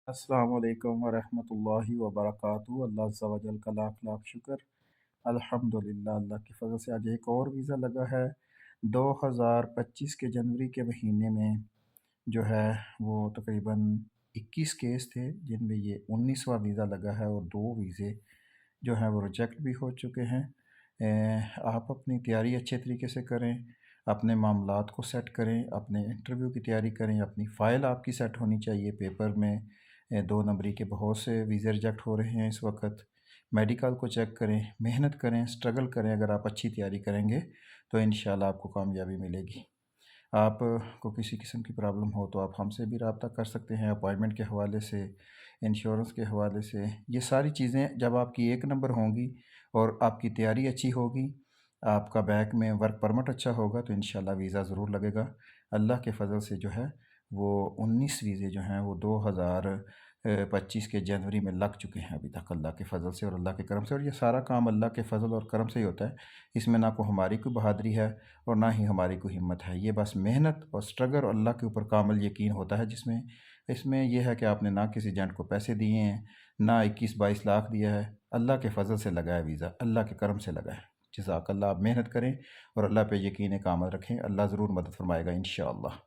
अस्सलाम वालेकुम वरहमतुल्लाहि वबरकातुहू। अल्लाह अज़्ज़ा व जल का लाख लाख शुक्र। अल्हम्दुलिल्लाह, अल्लाह के फजल से आज एक और वीज़ा लगा है। 2025 के जनवरी के महीने में जो है वो तकरीबन 21 केस थे, जिनमें ये 19वां वीज़ा लगा है और 2 वीज़े जो हैं वो रिजेक्ट भी हो चुके हैं। आप अपनी तैयारी अच्छे तरीके से करें, अपने मामलात को सेट करें, अपने इंटरव्यू की तैयारी करें, अपनी फ़ाइल आपकी सेट होनी चाहिए। पेपर में 2 नंबरी के बहुत से वीज़े रिजेक्ट हो रहे हैं इस वक्त। मेडिकल को चेक करें, मेहनत करें, स्ट्रगल करें। अगर आप अच्छी तैयारी करेंगे तो इंशाल्लाह आपको कामयाबी मिलेगी। आप को किसी किस्म की प्रॉब्लम हो तो आप हमसे भी रब्ता कर सकते हैं, अपॉइंटमेंट के हवाले से, इंश्योरेंस के हवाले से। ये सारी चीज़ें जब आपकी एक नंबर होंगी और आपकी तैयारी अच्छी होगी, आपका बैक में वर्क परमिट अच्छा होगा, तो इंशाल्लाह वीज़ा ज़रूर लगेगा। अल्लाह के फ़ज़ल से जो है वो 19 वीज़े जो हैं वो 2025 के जनवरी में लग चुके हैं अभी तक, अल्लाह के फ़ज़ल से और अल्लाह के करम से। और ये सारा काम अल्लाह के फ़ज़ल और करम से ही होता है। इसमें ना कोई हमारी कोई बहादुरी है और ना ही हमारी कोई हिम्मत है। ये बस मेहनत और स्ट्रगल और अल्लाह के ऊपर कामिल यकीन होता है, जिसमें इसमें यह है कि आपने ना किसी एजेंट को पैसे दिए हैं, ना 21-22 लाख दिया है। अल्लाह के फ़ज़ल से लगा है वीज़ा, अल्लाह के करम से लगा है। जज़ाकल्लाह। आप मेहनत करें और अल्लाह पे यकीन कामल रखें, अल्लाह ज़रूर मदद फरमाएगा इंशाअल्लाह।